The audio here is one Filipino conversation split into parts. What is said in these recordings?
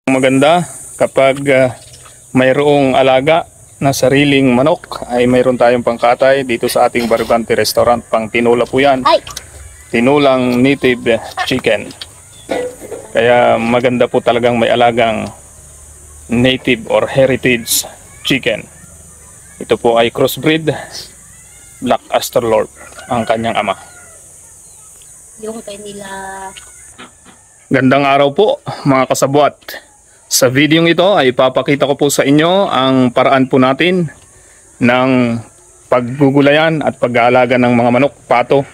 Maganda kapag mayroong alaga na sariling manok ay mayroon tayong pangkatay dito sa ating Baribante Restaurant. Pang tinola po yan. Tinulang native chicken. Kaya maganda po talagang may alagang native or heritage chicken. Ito po ay crossbreed Black Australorp ang kanyang ama. Yung kanila. Gandang araw po mga kasabwat. Sa video ito ay ipapakita ko po sa inyo ang paraan po natin ng paggugulayan at pag-aalaga ng mga manok, pato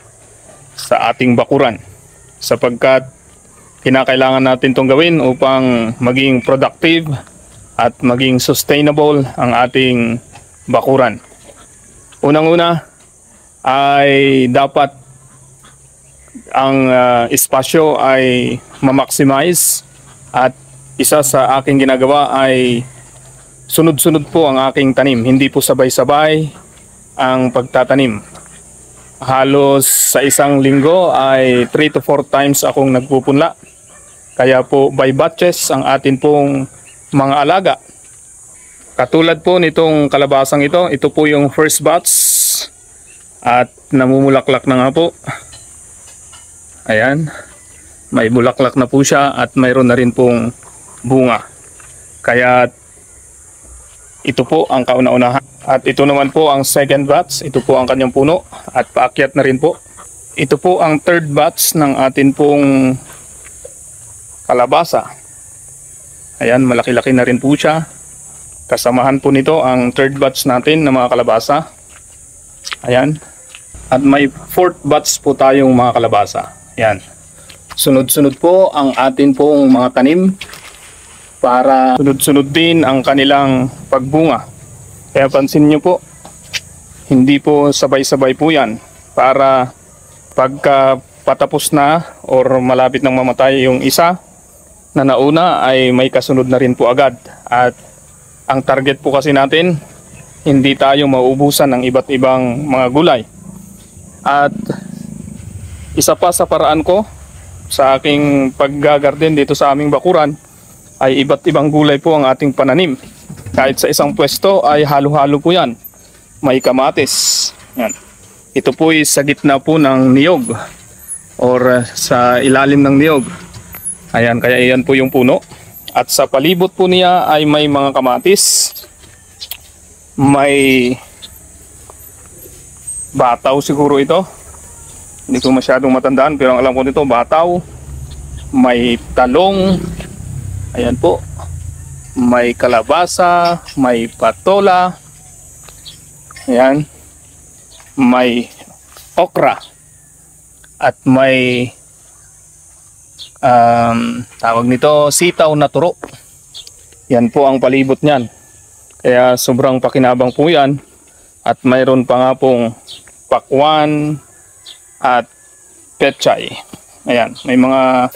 sa ating bakuran. Sapagkat kinakailangan natin itong gawin upang maging productive at maging sustainable ang ating bakuran. Unang-una ay dapat ang espasyo ay ma-maximize at isa sa aking ginagawa ay sunod-sunod po ang aking tanim. Hindi po sabay-sabay ang pagtatanim. Halos sa isang linggo ay 3 to 4 times akong nagpupunla. Kaya po by batches ang atin pong mga alaga. Katulad po nitong kalabasang ito, ito po yung first batch at namumulaklak na nga po. Ayan, may bulaklak na po siya at mayroon na rin pong bunga. Kaya ito po ang kauna-unahan. At ito naman po ang second batch. Ito po ang kanyang puno at paakyat na rin po. Ito po ang third batch ng atin pong kalabasa. Ayan, malaki-laki na rin po siya. Kasamahan po nito ang third batch natin ng mga kalabasa. Ayan. At may fourth batch po tayong mga kalabasa. Ayan. Sunod-sunod po ang atin pong mga tanim para sunod-sunod din ang kanilang pagbunga. Kaya pansin nyo po, hindi po sabay-sabay po yan. Para pagka patapos na or malapit nang mamatay yung isa na nauna ay may kasunod na rin po agad. At ang target po kasi natin, hindi tayo mauubusan ng iba't ibang mga gulay. At isa pa sa paraan ko sa aking paggagarden dito sa aming bakuran ay iba't ibang gulay po ang ating pananim. Kahit sa isang pwesto ay halo-halo po yan. May kamatis. Yan. Ito po ay sa gitna po ng niyog or sa ilalim ng niyog. Ayan, kaya iyan po yung puno. At sa palibot po niya ay may mga kamatis. May bataw siguro ito. Hindi ko masyadong matandaan pero ang alam ko nito bataw. May talong. Ayan po. May kalabasa, may patola. Ayan. May okra. At may tawag nito sitaw na turo. Yan po ang palibot niyan. Kaya sobrang pakinabang po yan. At mayroon pa nga pong pakwan at pechay. Ayan, may mga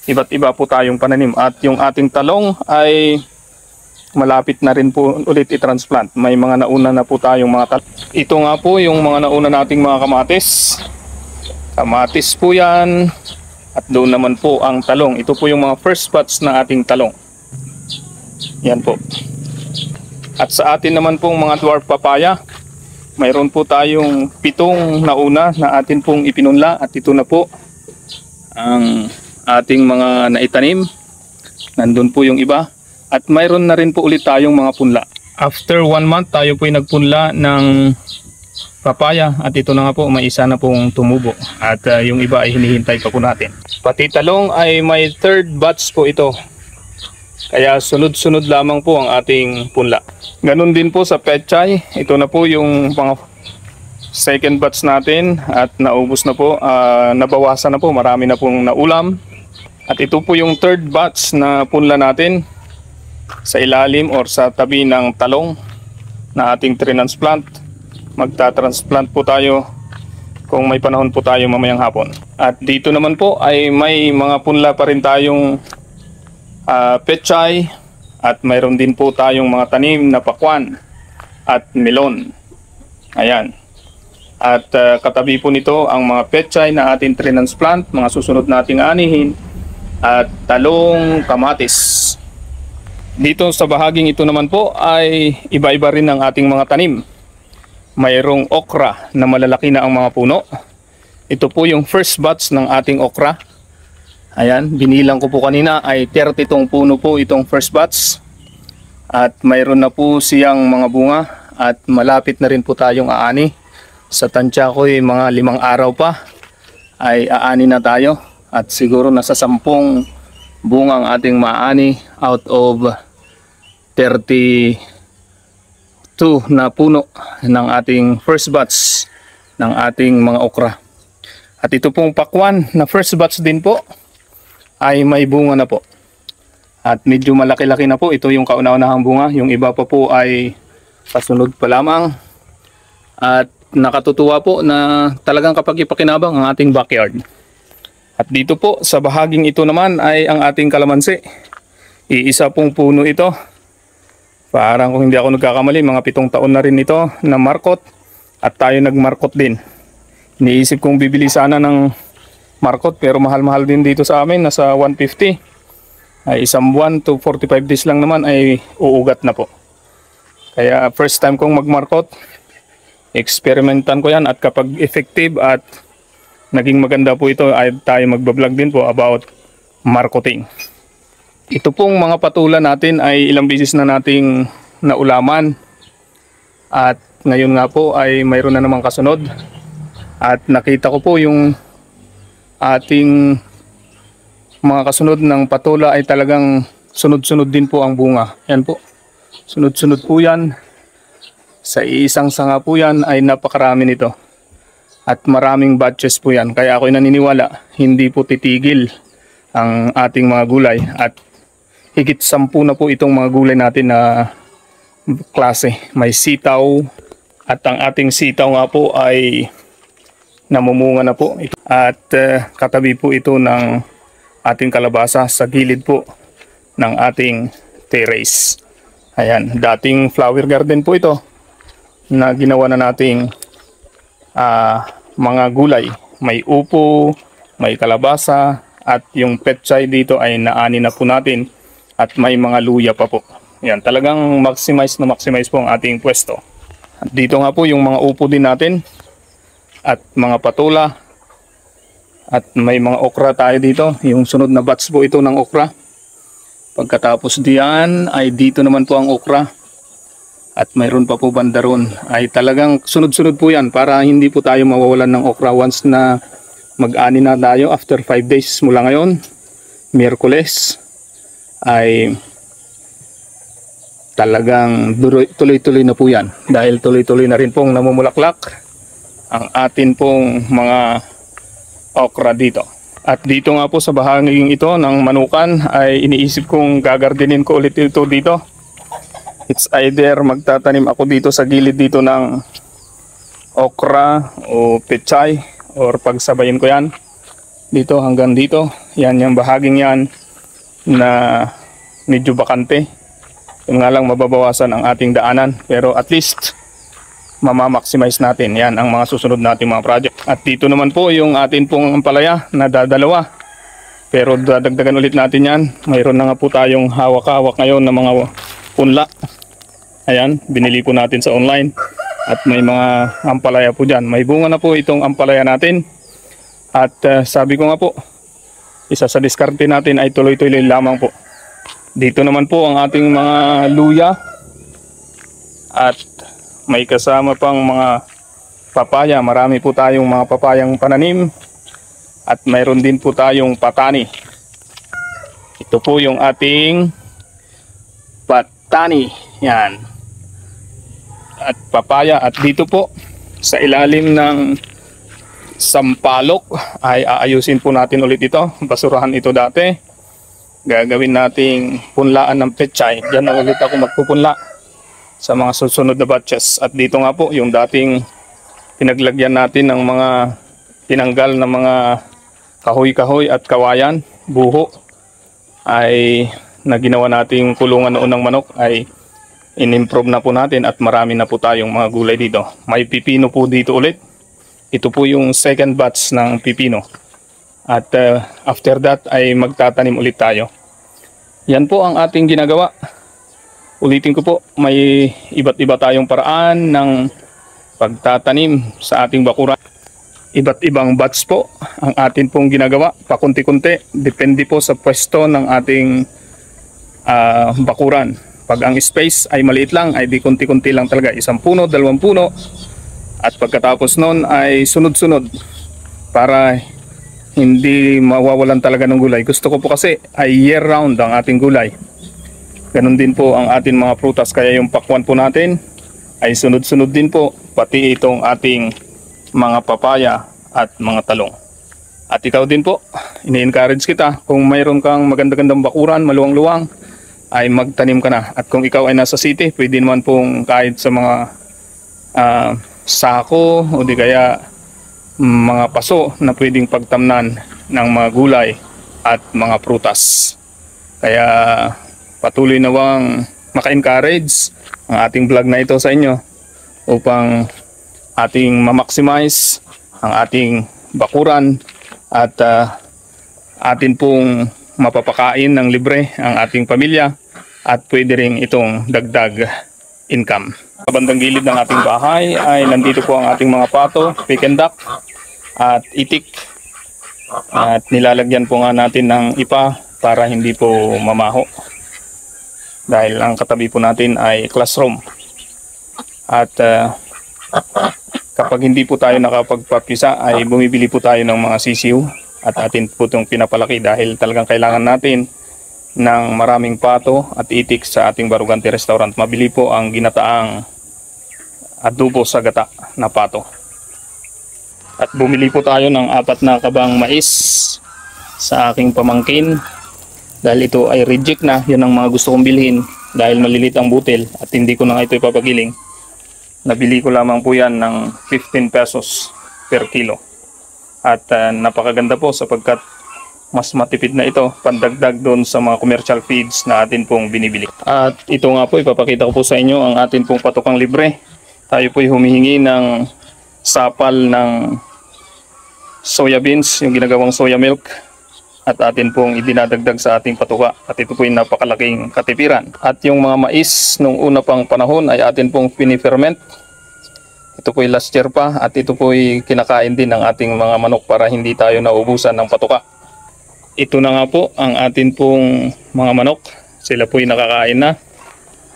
iba't iba po tayong pananim. At yung ating talong ay malapit na rin po ulit i-transplant. May mga nauna na po tayong mga talong. Ito nga po yung mga nauna nating mga kamatis. Kamatis po yan. At doon naman po ang talong. Ito po yung mga first batch na ating talong. Yan po. At sa atin naman pong mga dwarf papaya, mayroon po tayong 7 nauna na atin pong ipinunla. At ito na po ang ating mga naitanim. Nandun po yung iba. At mayroon na rin po ulit tayong mga punla. After 1 month tayo po ay nagpunla ng papaya. At ito na nga po, may isa na pong tumubo. At yung iba ay hinihintay pa po natin. Pati talong ay may third batch po ito. Kaya sunod-sunod lamang po ang ating punla. Ganun din po sa pechay. Ito na po yung mga second batch natin. At naubos na po, nabawasan na po. Marami na pong naulam. At ito po yung third batch na punla natin sa ilalim or sa tabi ng talong na ating transplant. Magta-transplant po tayo kung may panahon po tayo mamayang hapon. At dito naman po ay may mga punla pa rin tayong pechay at mayroon din po tayong mga tanim na pakwan at melon. Ayan. At katabi po nito ang mga pechay na ating transplant, mga susunod nating anihin at talong, kamatis. Dito sa bahaging ito naman po ay iba-iba rin ang ating mga tanim. Mayroong okra na malalaki na ang mga puno. Ito po yung first batch ng ating okra. Ayan, binilang ko po kanina ay 30 puno po itong first batch. At mayroon na po siyang mga bunga at malapit na rin po tayong aani. Sa tansya ko ay mga 5 araw pa ay aani na tayo. At siguro nasa 10 bunga ang ating maani out of 32 na puno ng ating first batch ng ating mga okra. At ito pong pakwan na first batch din po ay may bunga na po. At medyo malaki-laki na po. Ito yung kauna-unahang bunga. Yung iba pa po ay pasunod pa lamang. At nakatutuwa po na talagang kapag-ipakinabang ang ating backyard. At dito po sa bahaging ito naman ay ang ating kalamansi. Iisa pong puno ito. Parang kung hindi ako nagkakamali, mga 7 taon na rin ito na markot. At tayo nagmarkot din. Iniisip kong bibili sana ng markot pero mahal-mahal din dito sa amin. Nasa 150. Ay isang buwan to 45 days lang naman ay uugat na po. Kaya first time kong magmarkot. Experimentan ko yan at kapag effective at naging maganda po ito ay tayo magbablog din po about marketing. Ito pong mga patulan natin ay ilang beses na nating naulaman. At ngayon nga po ay mayroon na namang kasunod. At nakita ko po yung ating mga kasunod ng patula ay talagang sunod-sunod din po ang bunga. Yan po. Sunod-sunod po yan. Sa isang sanga po yan ay napakarami nito. At maraming batches po yan. Kaya ako'y naniniwala, hindi po titigil ang ating mga gulay. At higit 10 na po itong mga gulay natin na klase. May sitaw. At ang ating sitaw nga po ay namumunga na po. At katabi po ito ng ating kalabasa sa gilid po ng ating terrace. Ayan, dating flower garden po ito na ginawa na nating mga gulay. May upo, may kalabasa, at yung petchay dito ay naani na po natin at may mga luya pa po. Yan, talagang maximize po ang ating pwesto. At dito nga po yung mga upo din natin at mga patula at may mga okra tayo dito. Yung sunod na batch po ito ng okra. Pagkatapos diyan ay dito naman po ang okra. At mayroon pa po banda ron. Ay talagang sunod-sunod po yan para hindi po tayo mawawalan ng okra once na mag-ani na tayo after 5 days mula ngayon. Miyerkules ay talagang tuloy-tuloy na po yan. Dahil tuloy-tuloy na rin pong namumulaklak ang atin pong mga okra dito. At dito nga po sa bahaging ito ng manukan ay iniisip kong gagardinin ko ulit ito dito. It's either magtatanim ako dito sa gilid dito ng okra o pechay or pagsabayin ko yan dito hanggang dito. Yan yung bahaging yan na medyo bakante. Yung nga lang mababawasan ang ating daanan pero at least mamamaximize natin. Yan ang mga susunod nating mga project. At dito naman po yung atin pong ampalaya na dadalawa. Pero dadagdagan ulit natin yan. Mayroon na nga po tayong hawak-hawak ngayon na mga punla. Ayan, binili po natin sa online. At may mga ampalaya po dyan. May bunga na po itong ampalaya natin. At sabi ko nga po, isa sa diskarte natin ay tuloy-tuloy lamang po. Dito naman po ang ating mga luya. At may kasama pang mga papaya. Marami po tayong mga papayang pananim. At mayroon din po tayong patani. Ito po yung ating patani. Yan. At papaya. At dito po sa ilalim ng sampalok ay aayusin po natin ulit ito. Basurahan ito dati. Gagawin nating punlaan ng pechay. Diyan na ulit ako magpupunla sa mga susunod na batches. At dito nga po yung dating pinaglagyan natin ng mga tinanggal na mga kahoy-kahoy at kawayan, buho, ay na ginawa nating kulungan noon ng manok ay in-improve na po natin at marami na po tayong mga gulay dito. May pipino po dito ulit. Ito po yung second batch ng pipino. At after that ay magtatanim ulit tayo. Yan po ang ating ginagawa. Ulitin ko po, may iba't iba tayong paraan ng pagtatanim sa ating bakuran. Iba't ibang batch po ang atin pong ginagawa, pakunti-kunti, depende po sa pwesto ng ating bakuran. Pag ang space ay maliit lang, ay di kunti-kunti lang talaga, 1 puno, 2 puno, at pagkatapos nun ay sunod-sunod para hindi mawawalan talaga ng gulay. Gusto ko po kasi ay year round ang ating gulay. Ganon din po ang ating mga prutas, kaya yung pakwan po natin ay sunod-sunod din po, pati itong ating mga papaya at mga talong. At ikaw din po, ini-encourage kita, kung mayroon kang maganda-gandang bakuran, maluwang-luwang, ay magtanim ka na. At kung ikaw ay nasa city, pwede naman pong kahit sa mga sako o di kaya mga paso na pwedeng pagtamnan ng mga gulay at mga prutas. Kaya patuloy nawang maka-encourage ang ating vlog na ito sa inyo upang ating ma-maximize ang ating bakuran at atin pong mapapakain ng libre ang ating pamilya at pwede rin itong dagdag income. Sa bandang gilid ng ating bahay ay nandito po ang ating mga pato, peking duck at itik, at nilalagyan po nga natin ng ipa para hindi po mamaho dahil ang katabi po natin ay classroom. At kapag hindi po tayo nakapagpapisa ay bumibili po tayo ng mga sisiw at atin po itong pinapalaki dahil talagang kailangan natin ng maraming pato at itik sa ating Barugante Restaurant. Mabili po ang ginataang adobo sa gata na pato. At bumili po tayo ng 4 na kabang mais sa aking pamangkin dahil ito ay reject na. Yun ang mga gusto kong bilhin dahil malilit ang butil at hindi ko na ito ipapagiling. Nabili ko lamang po yan ng 15 pesos per kilo. At napakaganda po sapagkat mas matipid na ito pandagdag doon sa mga commercial feeds na atin pong binibili. At ito nga po, ipapakita ko po sa inyo ang atin pong patukang libre. Tayo po'y humihingi ng sapal ng soya beans, yung ginagawang soya milk, at atin pong idinadagdag sa ating patuka. At ito po'y napakalaking katipiran. At yung mga mais nung una pang panahon ay atin pong piniferment. Ito po'y last year pa at ito po'y kinakain din ng ating mga manok para hindi tayo naubusan ng patuka. Ito na nga po ang atin pong mga manok. Sila po'y nakakain na.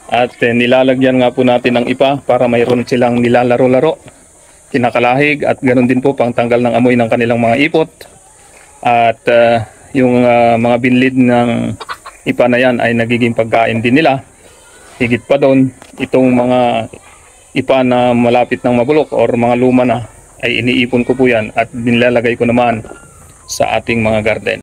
At nilalagyan nga po natin ng ipa para mayroon silang nilalaro-laro, kinakalahig, at ganoon din po pang tanggal ng amoy ng kanilang mga ipot. At yung mga binlid ng ipa na yan ay nagiging pagkain din nila. Higit pa doon, itong mga ipa na malapit ng mabulok or mga luma na ay iniipon ko po yan at nilalagay ko naman sa ating mga garden.